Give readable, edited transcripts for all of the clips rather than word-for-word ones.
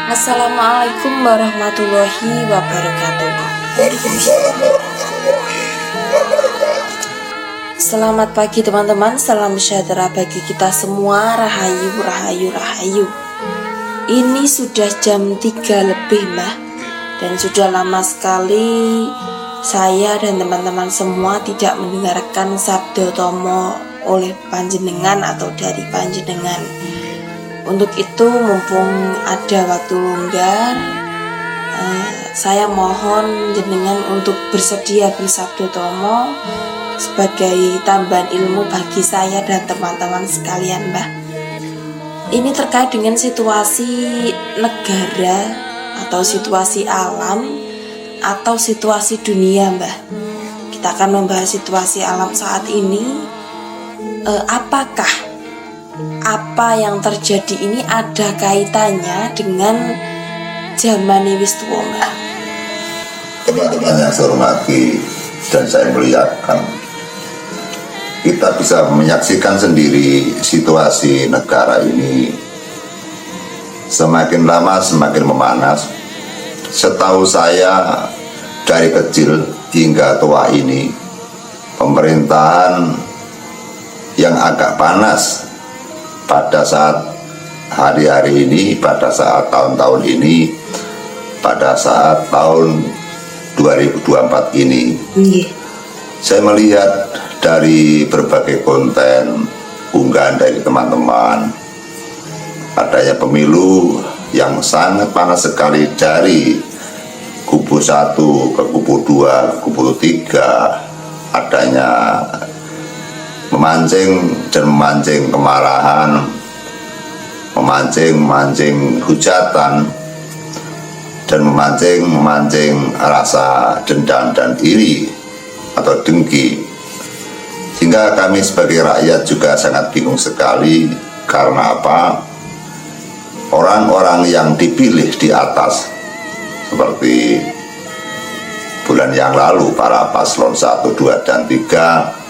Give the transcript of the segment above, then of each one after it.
Assalamualaikum warahmatullahi wabarakatuh. Waalaikumsalam warahmatullahi wabarakatuh. Selamat pagi teman-teman, salam sejahtera bagi kita semua. Rahayu, rahayu, rahayu. Ini sudah jam 3 lebih Mbah, dan sudah lama sekali saya dan teman-teman semua tidak mendengarkan Sabda Tomo oleh panjenengan atau dari panjenengan. Untuk itu, mumpung ada waktu longgar, saya mohon jenengan untuk bersedia bersabda tomo sebagai tambahan ilmu bagi saya dan teman-teman sekalian, Mbah. Ini terkait dengan situasi negara atau situasi alam atau situasi dunia, Mbah. Kita akan membahas situasi alam saat ini. Apakah apa yang terjadi ini ada kaitannya dengan zaman wis tuwa, Mbah? Teman-teman yang saya hormati dan saya muliakan, kita bisa menyaksikan sendiri situasi negara ini semakin lama semakin memanas. Setahu saya, dari kecil hingga tua ini, pemerintahan yang agak panas pada saat hari-hari ini, pada saat tahun-tahun ini, pada saat tahun 2024 ini. Saya melihat dari berbagai konten unggahan dari teman-teman, adanya pemilu yang sangat panas sekali dari kubu 1 ke kubu 2 ke kubu 3, adanya memancing kemarahan, memancing hujatan, dan memancing rasa dendam dan iri atau dengki. Sehingga kami sebagai rakyat juga sangat bingung sekali. Karena apa? Orang-orang yang dipilih di atas, seperti bulan yang lalu para paslon 1, 2, dan 3,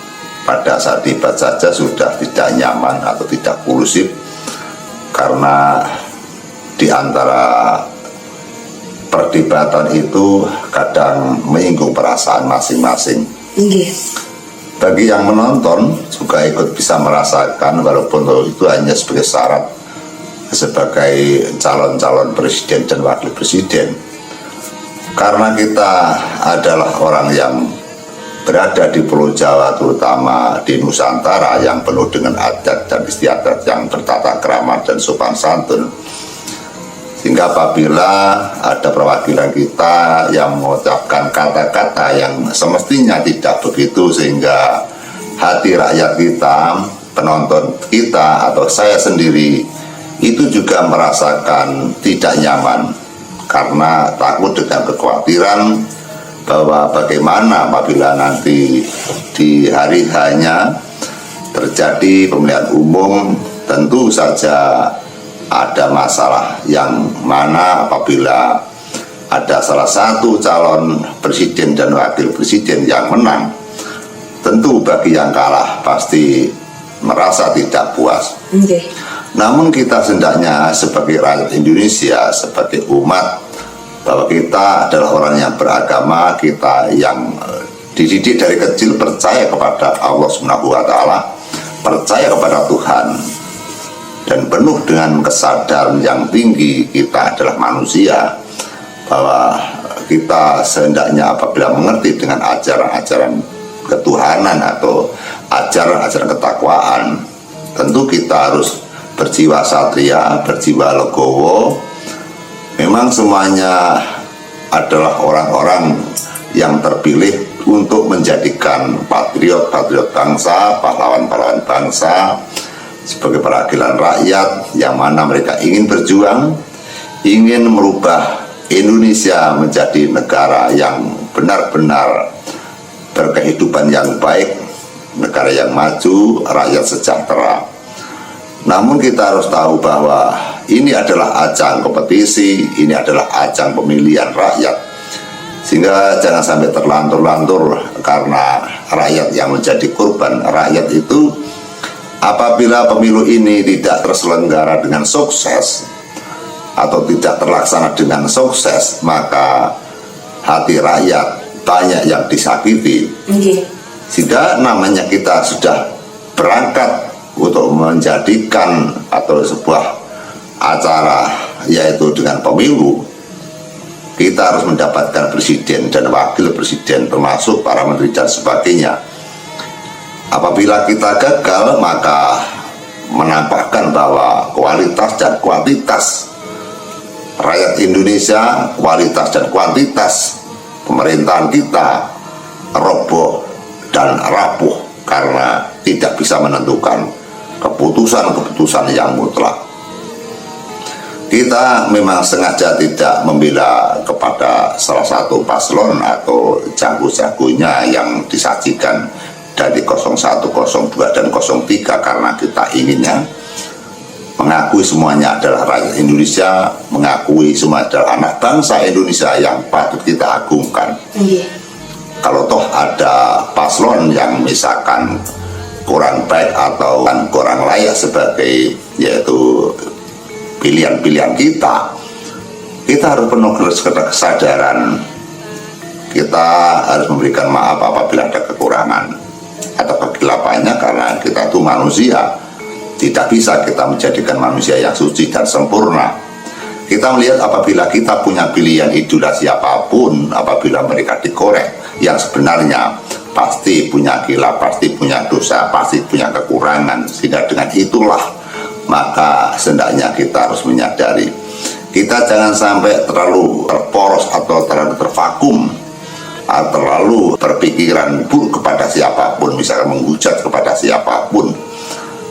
pada saat debat saja sudah tidak nyaman atau tidak kondusif, karena di antara perdebatan itu kadang menyinggung perasaan masing-masing. Bagi yang menonton juga ikut bisa merasakan, walaupun itu hanya sebagai syarat sebagai calon-calon presiden dan wakil presiden. Karena kita adalah orang yang berada di Pulau Jawa, terutama di Nusantara yang penuh dengan adat dan istiadat yang bertata krama dan sopan santun, sehingga apabila ada perwakilan kita yang mengucapkan kata-kata yang semestinya tidak begitu, sehingga hati rakyat kita, penonton kita, atau saya sendiri itu juga merasakan tidak nyaman, karena takut dengan kekhawatiran bahwa bagaimana apabila nanti di hari hanya terjadi pemilihan umum, tentu saja ada masalah yang mana apabila ada salah satu calon presiden dan wakil presiden yang menang, tentu bagi yang kalah pasti merasa tidak puas. Namun kita hendaknya sebagai rakyat Indonesia, sebagai umat, bahwa kita adalah orang yang beragama, kita yang dididik dari kecil percaya kepada Allah SWT, percaya kepada Tuhan, dan penuh dengan kesadaran yang tinggi kita adalah manusia, bahwa kita sehendaknya apabila mengerti dengan ajaran-ajaran ketuhanan atau ajaran-ajaran ketakwaan, tentu kita harus berjiwa satria, berjiwa legowo. Memang semuanya adalah orang-orang yang terpilih untuk menjadikan patriot-patriot bangsa, pahlawan-pahlawan bangsa, sebagai perwakilan rakyat yang mana mereka ingin berjuang, ingin merubah Indonesia menjadi negara yang benar-benar berkehidupan yang baik, negara yang maju, rakyat sejahtera. Namun kita harus tahu bahwa ini adalah ajang kompetisi, ini adalah ajang pemilihan rakyat, sehingga jangan sampai terlantur-lantur karena rakyat yang menjadi korban. Rakyat itu apabila pemilu ini tidak terselenggara dengan sukses, atau tidak terlaksana dengan sukses, maka hati rakyat banyak yang disakiti. Sehingga namanya kita sudah berangkat untuk menjadikan atau sebuah acara yaitu dengan pemilu, kita harus mendapatkan presiden dan wakil presiden termasuk para menteri dan sebagainya. Apabila kita gagal, maka menampakkan bahwa kualitas dan kuantitas rakyat Indonesia, kualitas dan kuantitas pemerintahan kita roboh dan rapuh karena tidak bisa menentukan keputusan-keputusan yang mutlak. Kita memang sengaja tidak membela kepada salah satu paslon atau jago-jagonya yang disajikan dari 01, 02, dan 03 karena kita inginnya mengakui semuanya adalah rakyat Indonesia, mengakui semua adalah anak bangsa Indonesia yang patut kita agungkan. Kalau toh ada paslon yang misalkan kurang baik atau kurang layak sebagai yaitu pilihan-pilihan kita harus penuh kesadaran. Kita harus memberikan maaf apabila ada kekurangan atau kegilapannya, karena kita itu manusia. Tidak bisa kita menjadikan manusia yang suci dan sempurna. Kita melihat apabila kita punya pilihan idola siapapun, apabila mereka dikorek, yang sebenarnya pasti punya khilaf, pasti punya dosa, pasti punya kekurangan. Sehingga dengan itulah maka hendaknya kita harus menyadari, kita jangan sampai terlalu terporos atau terlalu tervakum atau terlalu berpikiran buruk kepada siapapun, misalkan menghujat kepada siapapun,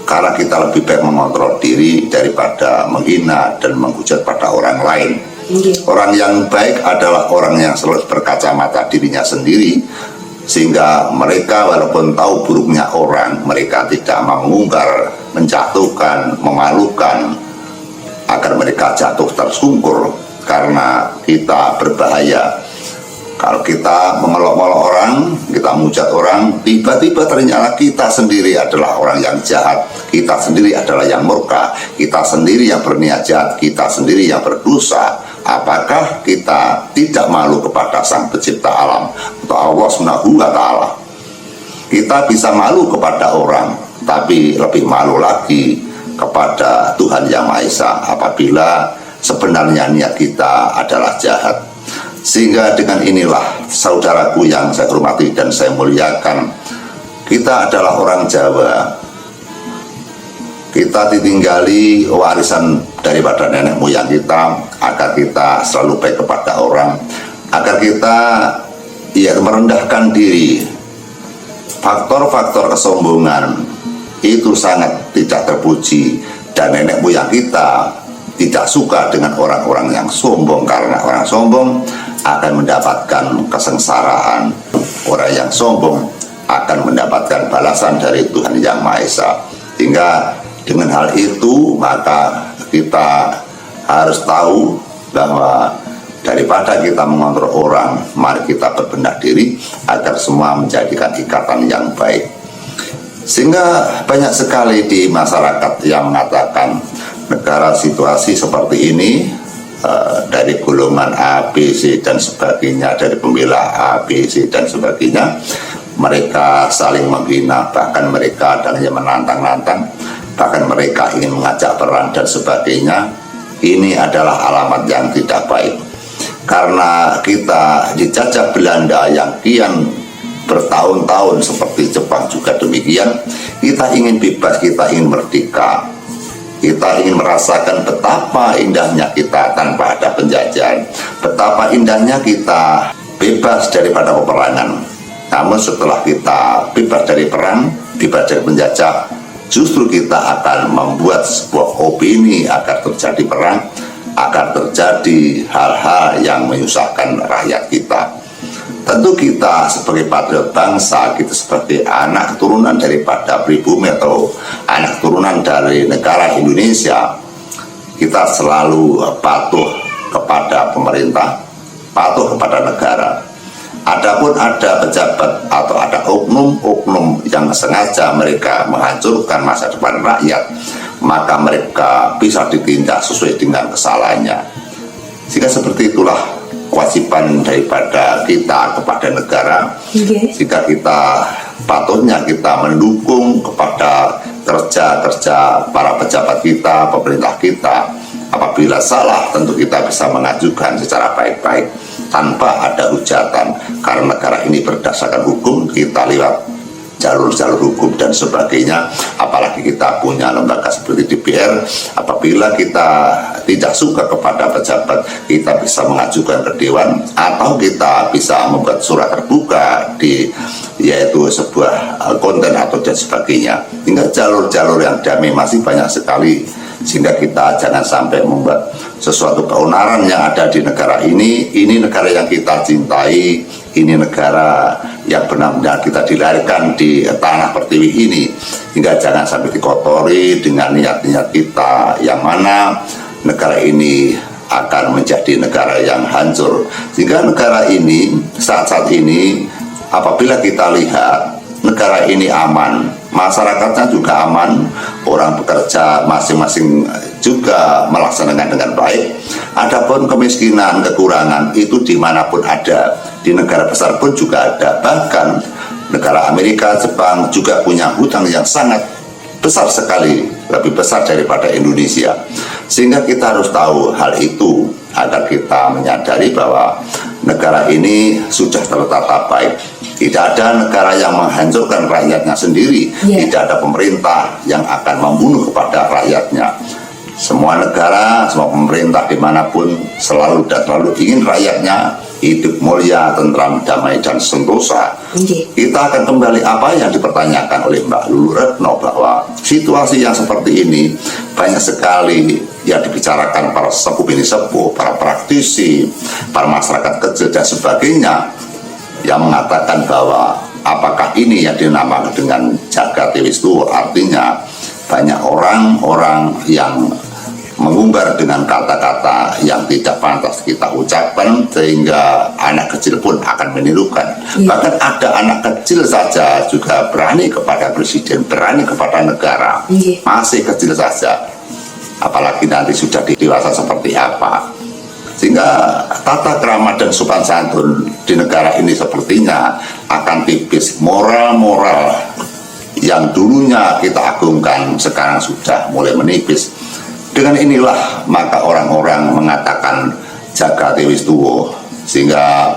karena kita lebih baik mengontrol diri daripada menghina dan menghujat pada orang lain. Orang yang baik adalah orang yang selalu berkacamata dirinya sendiri, sehingga mereka walaupun tahu buruknya orang, mereka tidak mengungkar, menjatuhkan, memalukan, agar mereka jatuh tersungkur. Karena kita berbahaya kalau kita mengelok-elok orang, kita menghujat orang, tiba-tiba ternyata kita sendiri adalah orang yang jahat, kita sendiri adalah yang murka, kita sendiri yang berniat jahat, kita sendiri yang berdosa. Apakah kita tidak malu kepada Sang Pencipta alam atau Allah Subhanahu wa Ta'ala? Kita bisa malu kepada orang, tapi lebih malu lagi kepada Tuhan Yang Maha Esa apabila sebenarnya niat kita adalah jahat. Sehingga dengan inilah saudaraku yang saya hormati dan saya muliakan, kita adalah orang Jawa. Kita ditinggali warisan daripada nenek moyang kita, agar kita selalu baik kepada orang, agar kita merendahkan diri. Faktor-faktor kesombongan itu sangat tidak terpuji, dan nenek moyang kita tidak suka dengan orang-orang yang sombong, karena orang sombong akan mendapatkan kesengsaraan. Orang yang sombong akan mendapatkan balasan dari Tuhan Yang Maha Esa. Hingga dengan hal itu maka kita harus tahu bahwa daripada kita mengontrol orang, mari kita berbenah diri agar semua menjadikan ikatan yang baik. Sehingga banyak sekali di masyarakat yang mengatakan negara situasi seperti ini, dari golongan A, B, C dan sebagainya, dari pembela A, B, C dan sebagainya, mereka saling menghina, bahkan mereka adanya menantang-nantang, bahkan mereka ingin mengajak perang dan sebagainya. Ini adalah alamat yang tidak baik, karena kita dijajah Belanda yang kian bertahun-tahun, seperti Jepang juga demikian. Kita ingin bebas, kita ingin merdeka, kita ingin merasakan betapa indahnya kita tanpa ada penjajahan, betapa indahnya kita bebas daripada peperangan. Namun setelah kita bebas dari perang, bebas dari penjajah, justru kita akan membuat sebuah opini agar terjadi perang, agar terjadi hal-hal yang menyusahkan rakyat kita. Tentu kita sebagai patriot bangsa, kita sebagai anak turunan daripada pribumi atau anak turunan dari negara Indonesia, kita selalu patuh kepada pemerintah, patuh kepada negara. Adapun ada pejabat atau ada oknum-oknum yang sengaja mereka menghancurkan masa depan rakyat, maka mereka bisa ditindak sesuai dengan kesalahannya. Sehingga seperti itulah kewajiban daripada kita kepada negara. Jika kita patutnya kita mendukung kepada kerja-kerja para pejabat kita, pemerintah kita. Apabila salah, tentu kita bisa mengajukan secara baik-baik tanpa ada hujatan, karena negara ini berdasarkan hukum. Kita lewat jalur-jalur hukum dan sebagainya, apalagi kita punya lembaga seperti DPR. Apabila kita tidak suka kepada pejabat, kita bisa mengajukan ke Dewan, atau kita bisa membuat surat terbuka yaitu sebuah konten atau dan sebagainya. Hingga jalur-jalur yang damai masih banyak sekali, sehingga kita jangan sampai membuat sesuatu keonaran yang ada di negara ini. Ini negara yang kita cintai, ini negara yang benar-benar kita dilahirkan di tanah pertiwi ini, hingga jangan sampai dikotori dengan niat-niat kita, yang mana negara ini akan menjadi negara yang hancur. Sehingga negara ini saat-saat ini, apabila kita lihat negara ini aman, masyarakatnya juga aman, orang bekerja masing-masing juga melaksanakan dengan baik. Adapun kemiskinan, kekurangan itu dimanapun ada, di negara besar pun juga ada. Bahkan negara Amerika, Jepang juga punya hutang yang sangat besar sekali, lebih besar daripada Indonesia. Sehingga kita harus tahu hal itu agar kita menyadari bahwa negara ini sudah tertata baik. Tidak ada negara yang menghancurkan rakyatnya sendiri. Tidak ada pemerintah yang akan membunuh kepada rakyatnya. Semua negara, semua pemerintah dimanapun selalu dan selalu ingin rakyatnya hidup mulia, tentram, damai, dan sentosa. Kita akan kembali apa yang dipertanyakan oleh Mbak Lulu Retno, bahwa situasi yang seperti ini banyak sekali yang dibicarakan para sepuh bini sepuh, para praktisi, para masyarakat kecil dan sebagainya, yang mengatakan bahwa apakah ini yang dinamakan dengan jagat Wistu, artinya banyak orang-orang yang mengumbar dengan kata-kata yang tidak pantas kita ucapkan, sehingga anak kecil pun akan menirukan. Bahkan ada anak kecil saja juga berani kepada presiden, berani kepada negara, masih kecil saja, apalagi nanti sudah dewasa seperti apa. Sehingga tata krama dan sopan santun di negara ini sepertinya akan tipis. Moral-moral yang dulunya kita agungkan sekarang sudah mulai menipis. Dengan inilah maka orang-orang mengatakan jagat Wistu, sehingga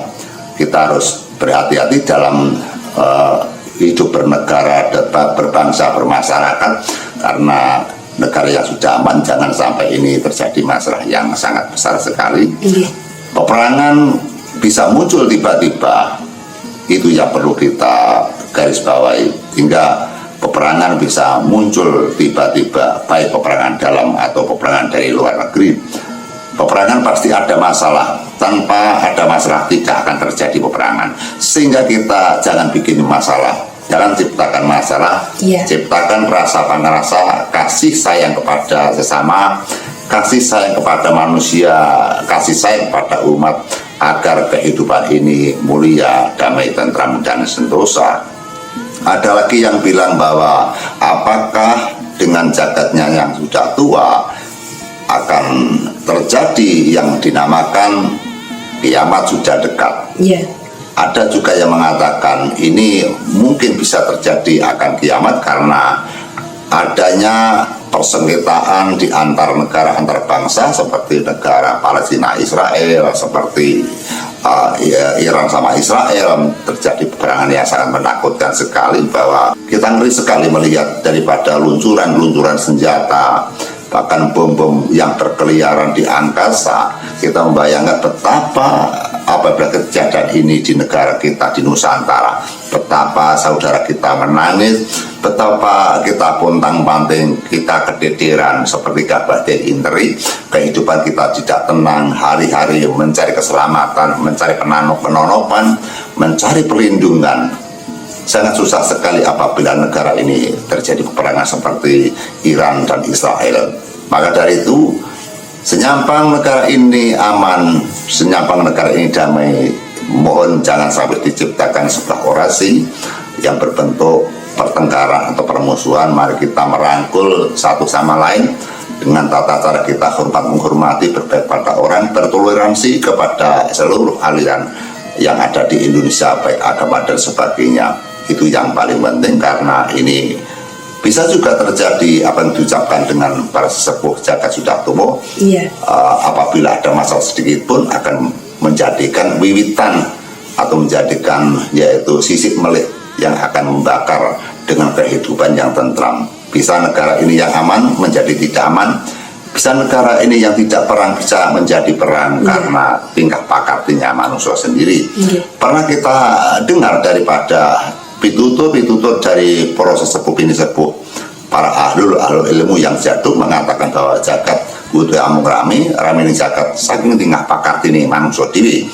kita harus berhati-hati dalam hidup bernegara, berbangsa, bermasyarakat, karena negara yang sudah aman jangan sampai ini terjadi masalah yang sangat besar sekali. Peperangan bisa muncul tiba-tiba, itu yang perlu kita garis bawahi. Hingga peperangan bisa muncul tiba-tiba, baik peperangan dalam atau peperangan dari luar negeri. Peperangan pasti ada masalah, tanpa ada masalah tidak akan terjadi peperangan. Sehingga kita jangan bikin masalah, jangan ciptakan masalah, ciptakan rasa kasih sayang kepada sesama, kasih sayang kepada manusia, kasih sayang kepada umat, agar kehidupan ini mulia, damai, tentram, dan sentosa. Ada lagi yang bilang bahwa apakah dengan jagatnya yang sudah tua akan terjadi yang dinamakan kiamat sudah dekat. Ada juga yang mengatakan ini mungkin bisa terjadi akan kiamat karena adanya persengketaan di antar negara, antar bangsa, seperti negara Palestina Israel, seperti Iran sama Israel, terjadi peperangan yang sangat menakutkan sekali, bahwa kita ngeri sekali melihat daripada luncuran senjata, bahkan bom-bom yang berkeliaran di angkasa. Kita membayangkan betapa apabila kejadian ini di negara kita, di Nusantara, betapa saudara kita menangis, betapa kita pontang-panting, kita kedederan seperti Gabah Interi. Kehidupan kita tidak tenang, hari-hari mencari keselamatan, mencari penonopan, mencari perlindungan. Sangat susah sekali apabila negara ini terjadi peperangan seperti Iran dan Israel. Maka dari itu, senyampang negara ini aman, senyampang negara ini damai, mohon jangan sampai diciptakan sebuah orasi yang berbentuk pertengkaran atau permusuhan, mari kita merangkul satu sama lain dengan tata cara kita hormat menghormati, berbaik pada orang, bertoleransi kepada seluruh aliran yang ada di Indonesia, baik agama dan sebagainya. Itu yang paling penting, karena ini bisa juga terjadi apa yang diucapkan dengan para sesepuh jagat sudah tumbuh. Apabila ada masalah sedikit pun akan menjadikan wiwitan atau menjadikan yaitu sisik melih yang akan membakar dengan kehidupan yang tentram. Bisa negara ini yang aman menjadi tidak aman, bisa negara ini yang tidak perang bisa menjadi perang karena tingkah pakartinya manusia sendiri. Pernah kita dengar daripada pitutur-pitutur dari proses sepuh ini sepuh, para ahlul ilmu yang jatuh mengatakan bahwa jagat butuh amung rame ini jagat saking tingkah pakartine manusia dewi.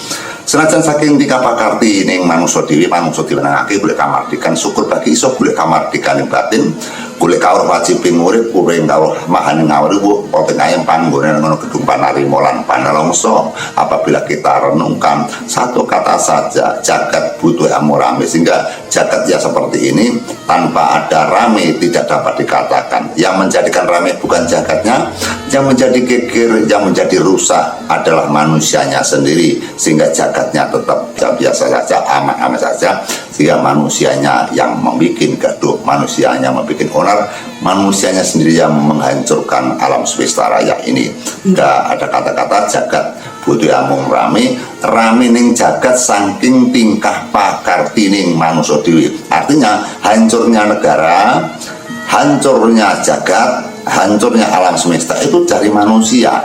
Senajan saking tingkah pakarti ning manusia dewi nangake boleh kamardikan syukur bagi iso boleh kamardikan ing batin, boleh kawruh wajib ngurip, boleh kawruh mahane ngawruh poten ayem panggonan ngono gedung panarima lan panalongso. Apabila kita renungkan satu kata saja, jagat butuh amung rame, sehingga jagat yang seperti ini tanpa ada rame tidak dapat dikatakan. Yang menjadikan rame bukan jagatnya, yang menjadi geger, yang menjadi rusak adalah manusianya sendiri, sehingga jagatnya tetap biasa saja, aman-aman saja, sehingga manusianya yang membuat gaduh, manusianya membuat onar, manusianya sendiri yang menghancurkan alam semesta raya ini. Ada kata-kata jagat butuh amung rame ning jagat saking tingkah pakartining manusia dewi. Artinya hancurnya negara, hancurnya jagat, hancurnya alam semesta itu dari manusia.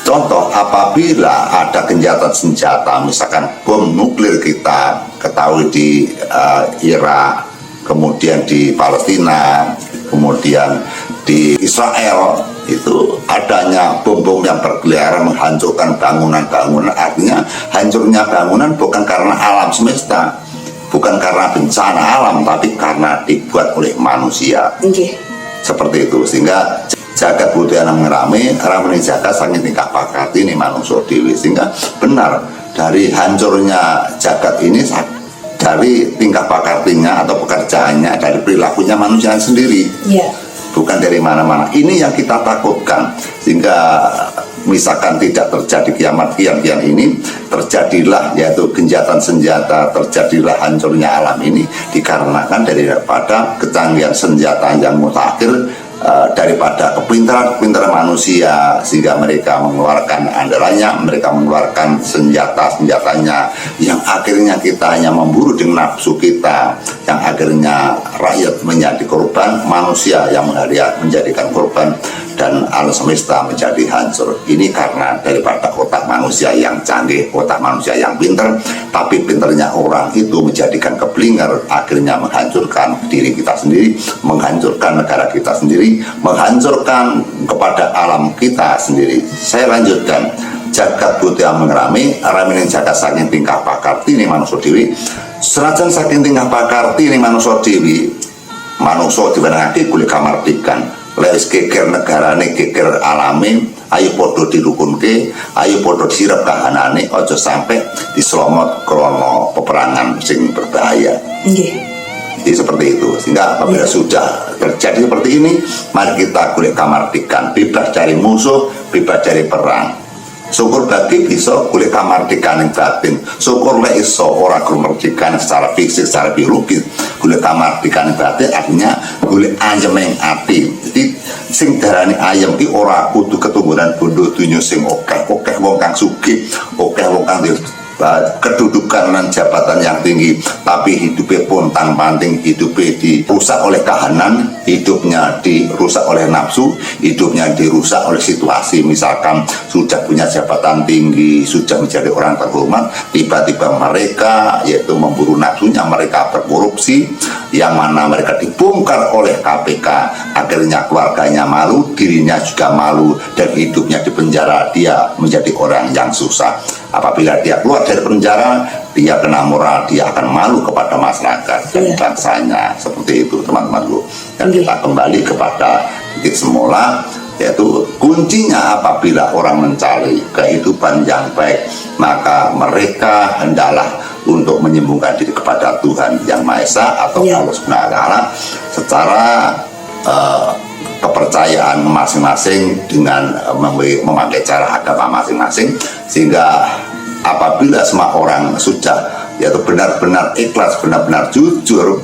Contoh, apabila ada gencatan senjata, misalkan bom nuklir kita ketahui di Irak, kemudian di Palestina, kemudian di Israel, itu adanya bom-bom yang berkeliaran menghancurkan bangunan-bangunan. Artinya hancurnya bangunan bukan karena alam semesta, bukan karena bencana alam, tapi karena dibuat oleh manusia. Seperti itu, sehingga jagat budaya rame ini jagat saking tingkah pakarti ini manusia dewi. Sehingga benar dari hancurnya jagat ini dari tingkah pakartinya atau pekerjaannya, dari perilakunya manusia sendiri, bukan dari mana-mana. Ini yang kita takutkan, sehingga misalkan tidak terjadi kiamat kian ini, terjadilah yaitu gencatan senjata, terjadilah hancurnya alam ini dikarenakan daripada kecanggihan senjata yang mutakhir, daripada kepintaran manusia, sehingga mereka mengeluarkan andalannya, mereka mengeluarkan senjatanya, yang akhirnya kita hanya memburu dengan nafsu kita, yang akhirnya rakyat menjadi korban, manusia yang menjadikan korban, dan alam semesta menjadi hancur. Ini karena daripada otak manusia yang canggih, otak manusia yang pintar, tapi pintarnya orang itu menjadikan keblinger, akhirnya menghancurkan diri kita sendiri, menghancurkan negara kita sendiri, menghancurkan kepada alam kita sendiri. Saya lanjutkan, jagat butuh amung rame ini jagat saking tingkah pakarti ini manusia dewi. Senajan saking tingkah pakarti ini manusia dewi, manusia diwenangake kulit kamardikan, lewis geger negarane, geger alami, ayo podo dirukunke, ayo podo disirap kahanane, ojo sampai diselomot krono peperangan sing berbahaya. Jadi seperti itu, sehingga apabila sudah terjadi seperti ini, mari kita kulit kamardikan, bebas dari musuh, bebas dari perang. Syukur bagi bisa kulit kamardikan yang batin, syukur le iso orang kamardikan secara fisik, secara biologis, kulit kamardikan yang batin artinya kulit ayam yang ati. Jadi sing darani ayam ki ora kudu keturunan bondo dunya sing okeh wong kang sugih, okeh wong kang kedudukan dan jabatan yang tinggi, tapi hidupnya pontang panting, hidupnya dirusak oleh kahanan, hidupnya dirusak oleh nafsu, hidupnya dirusak oleh situasi. Misalkan sudah punya jabatan tinggi, sudah menjadi orang terhormat, tiba-tiba mereka yaitu memburu nafsunya, mereka berkorupsi, yang mana mereka dibongkar oleh KPK, akhirnya keluarganya malu, dirinya juga malu, dan hidupnya di penjara, dia menjadi orang yang susah. Apabila dia keluar dari penjara, dia kena moral, dia akan malu kepada masyarakat dan bangsanya. Seperti itu teman-temanku. Dan kita kembali kepada titik semula, yaitu kuncinya apabila orang mencari kehidupan yang baik, maka mereka hendaklah untuk menyembuhkan diri kepada Tuhan Yang Maha Esa atau Allah Subhanahu wa Ta'ala secara kepercayaan masing-masing dengan memakai cara agama masing-masing, sehingga apabila semua orang sudah yaitu benar-benar ikhlas, benar-benar jujur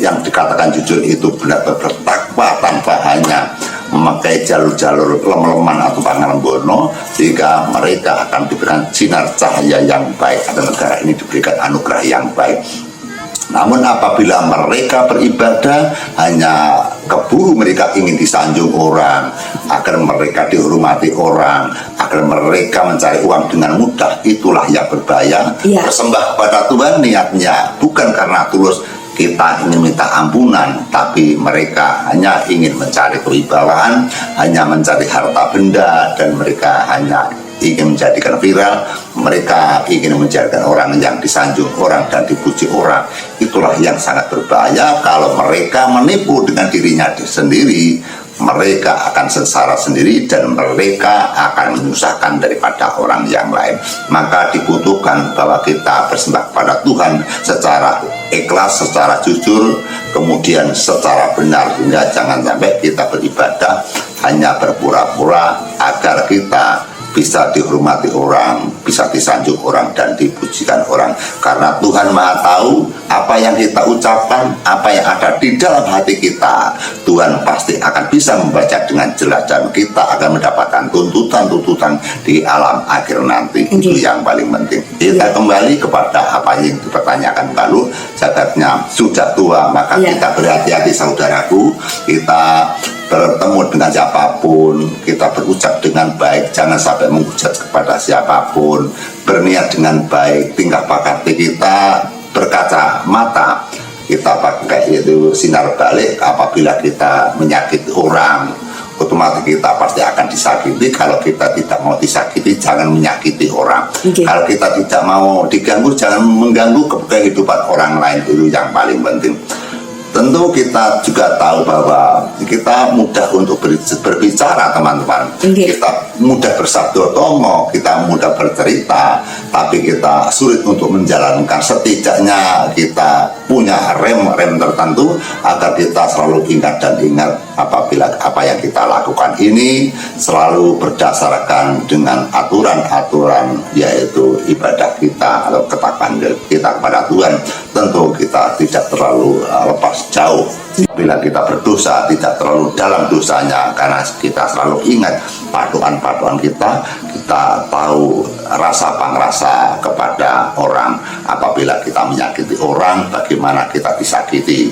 yang dikatakan jujur itu benar-benar bertakwa tanpa hanya memakai jalur-jalur lem-leman atau pangalembono, sehingga mereka akan diberikan sinar cahaya yang baik atau negara ini diberikan anugerah yang baik. Namun apabila mereka beribadah hanya keburu mereka ingin disanjung orang, agar mereka dihormati orang, agar mereka mencari uang dengan mudah, itulah yang berbahaya. Bersembah pada Tuhan niatnya bukan karena tulus kita ingin minta ampunan, tapi mereka hanya ingin mencari kewibawahan, hanya mencari harta benda, dan mereka hanya ingin menjadikan viral, mereka ingin menjadikan orang yang disanjung orang dan dipuji orang. Itulah yang sangat berbahaya. Kalau mereka menipu dengan dirinya sendiri, mereka akan sengsara sendiri dan mereka akan menyusahkan daripada orang yang lain. Maka dibutuhkan bahwa kita bersembah pada Tuhan secara ikhlas, secara jujur, kemudian secara benar, hingga jangan sampai kita beribadah hanya berpura-pura agar kita bisa dihormati orang, bisa disanjung orang dan dipujikan orang. Karena Tuhan Maha tahu apa yang kita ucapkan, apa yang ada di dalam hati kita. Tuhan pasti akan bisa membaca dengan jelas dan kita akan mendapatkan tuntutan-tuntutan di alam akhir nanti. Itu yang paling penting. Kita kembali kepada apa yang dipertanyakan lalu, jagatnya sudah tua, maka kita berhati-hati saudaraku. Kita bertemu dengan siapapun, kita berucap dengan baik, jangan sampai menghujat kepada siapapun, berniat dengan baik, tingkah pakai kita berkaca mata, kita pakai itu sinar balik. Apabila kita menyakiti orang, otomatis kita pasti akan disakiti. Kalau kita tidak mau disakiti, jangan menyakiti orang. Kalau kita tidak mau diganggu, jangan mengganggu kehidupan orang lain. Itu yang paling penting. Tentu kita juga tahu bahwa kita mudah untuk berbicara, teman-teman. Kita mudah bersabda tomo, kita mudah bercerita, tapi kita sulit untuk menjalankan. Setidaknya kita punya rem-rem tertentu agar kita selalu ingat dan ingat apabila apa yang kita lakukan ini selalu berdasarkan dengan aturan-aturan, yaitu ibadah kita atau ketakwaan kita kepada Tuhan. Tentu kita tidak terlalu lepas jauh. Bila kita berdosa, tidak terlalu dalam dosanya, karena kita selalu ingat patuan-patuan kita. Kita tahu rasa pangrasa kepada orang. Apabila kita menyakiti orang, bagaimana kita disakiti,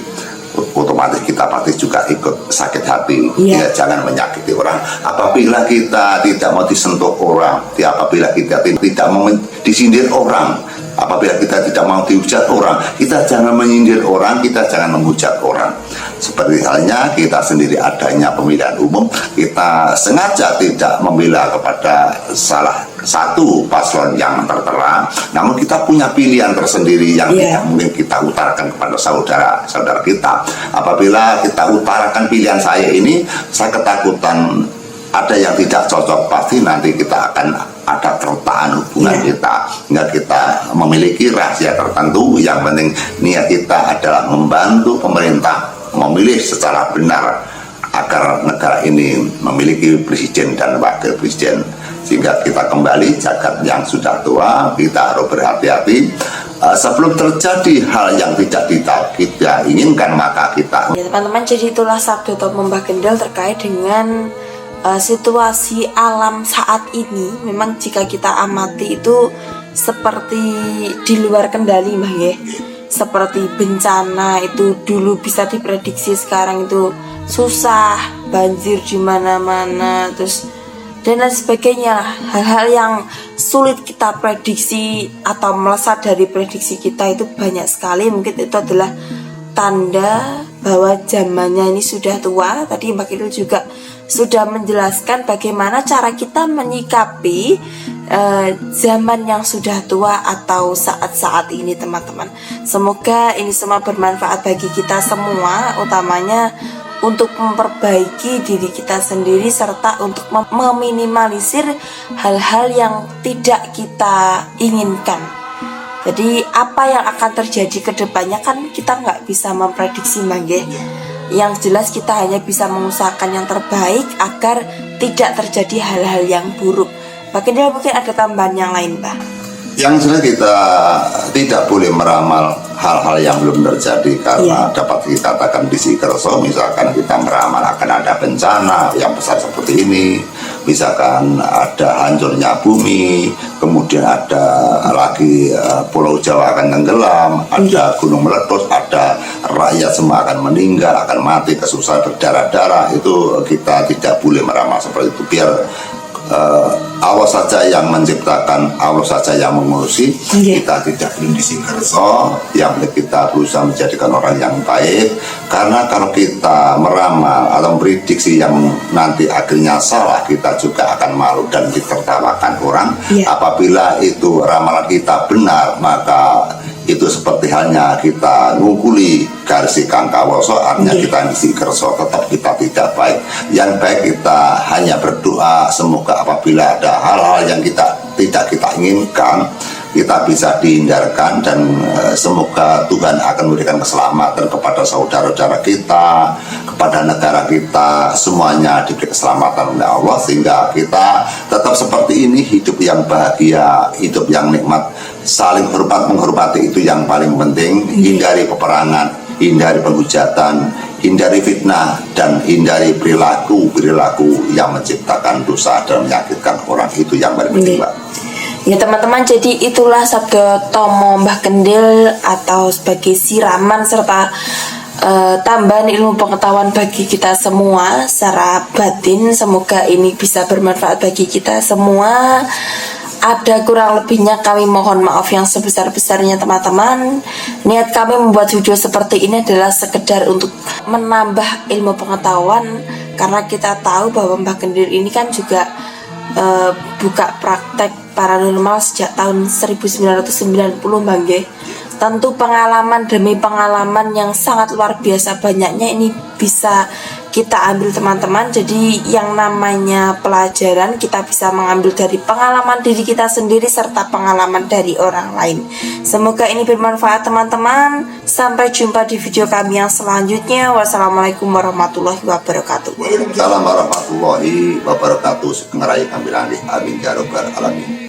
otomatis kita pasti juga ikut sakit hati. Ya, jangan menyakiti orang. Apabila kita tidak mau disentuh orang, apabila kita tidak mau disindir orang, apabila kita tidak mau dihujat orang, kita jangan menyindir orang, kita jangan menghujat orang. Seperti halnya kita sendiri adanya pemilihan umum, kita sengaja tidak membela kepada salah satu paslon yang tertera, namun kita punya pilihan tersendiri yang tidak mungkin kita utarakan kepada saudara-saudara kita. Apabila kita utarakan pilihan saya ini, saya ketakutan ada yang tidak cocok, pasti nanti kita akan ada keretakan hubungan kita, hingga kita memiliki rahasia tertentu. Yang penting niat kita adalah membantu pemerintah memilih secara benar agar negara ini memiliki presiden dan wakil presiden, sehingga kita kembali jagat yang sudah tua. Kita harus berhati-hati sebelum terjadi hal yang tidak kita inginkan, maka kita teman-teman. Jadi itulah sabda Top Mbah Gendel terkait dengan situasi alam saat ini. Memang jika kita amati itu seperti di luar kendali, Mbah ya. Seperti bencana itu dulu bisa diprediksi, sekarang itu susah, banjir di mana-mana, terus dan lain sebagainya lah. Hal-hal yang sulit kita prediksi atau melesat dari prediksi kita itu banyak sekali. Mungkin itu adalah tanda bahwa zamannya ini sudah tua. Tadi Mbak Kidul juga sudah menjelaskan bagaimana cara kita menyikapi zaman yang sudah tua atau saat-saat ini, teman-teman. Semoga ini semua bermanfaat bagi kita semua, utamanya untuk memperbaiki diri kita sendiri serta untuk meminimalisir hal-hal yang tidak kita inginkan. Jadi apa yang akan terjadi ke depannya kan kita nggak bisa memprediksi Mbak. Yang jelas kita hanya bisa mengusahakan yang terbaik agar tidak terjadi hal-hal yang buruk. Bahkan mungkin ada tambahan yang lain, Mbak. Yang jelas kita tidak boleh meramal hal-hal yang belum terjadi, karena dapat dikatakan di Sikerso, misalkan kita meramal akan ada bencana yang besar seperti ini, misalkan ada hancurnya bumi, kemudian ada lagi Pulau Jawa akan tenggelam, ada gunung meletus, ada rakyat semua akan meninggal, akan mati kesusahan berdarah-darah. Itu kita tidak boleh meramal seperti itu. Biar Allah saja yang menciptakan, Allah saja yang mengurusi. Kita tidak perlu Sikerso, yang kita berusaha menjadikan orang yang baik. Karena kalau kita meramal atau memprediksi yang nanti akhirnya salah, kita juga akan malu dan ditertawakan orang. Apabila itu ramalan kita benar, maka itu seperti halnya kita ngungkuli garis kangkawoso, artinya kita ngisi kerso, tetap kita tidak baik. Yang baik kita hanya berdoa semoga apabila ada hal-hal yang tidak kita inginkan, kita bisa dihindarkan, dan semoga Tuhan akan memberikan keselamatan kepada saudara-saudara kita, kepada negara kita, semuanya diberi keselamatan oleh Allah, sehingga kita tetap seperti ini, hidup yang bahagia, hidup yang nikmat, saling hormat menghormati, itu yang paling penting. Hindari peperangan, hindari penghujatan, hindari fitnah, dan hindari perilaku yang menciptakan dosa dan menyakitkan orang. Itu yang paling penting, Mbak. Ya teman-teman, jadi itulah Sabda Tomo Mbah Kendil atau sebagai siraman serta tambahan ilmu pengetahuan bagi kita semua secara batin. Semoga ini bisa bermanfaat bagi kita semua. Ada kurang lebihnya kami mohon maaf yang sebesar-besarnya teman-teman. Niat kami membuat video seperti ini adalah sekedar untuk menambah ilmu pengetahuan, karena kita tahu bahwa Mbah Kendil ini kan juga buka praktek paranormal sejak tahun 1990 Mbak. Tentu pengalaman demi pengalaman yang sangat luar biasa banyaknya ini bisa kita ambil teman-teman. Jadi yang namanya pelajaran kita bisa mengambil dari pengalaman diri kita sendiri serta pengalaman dari orang lain. Semoga ini bermanfaat teman-teman. Sampai jumpa di video kami yang selanjutnya. Wassalamualaikum warahmatullahi wabarakatuh. Waalaikumsalam warahmatullahi wabarakatuh. Ngerai kambilani, amin ya rabbal alamin.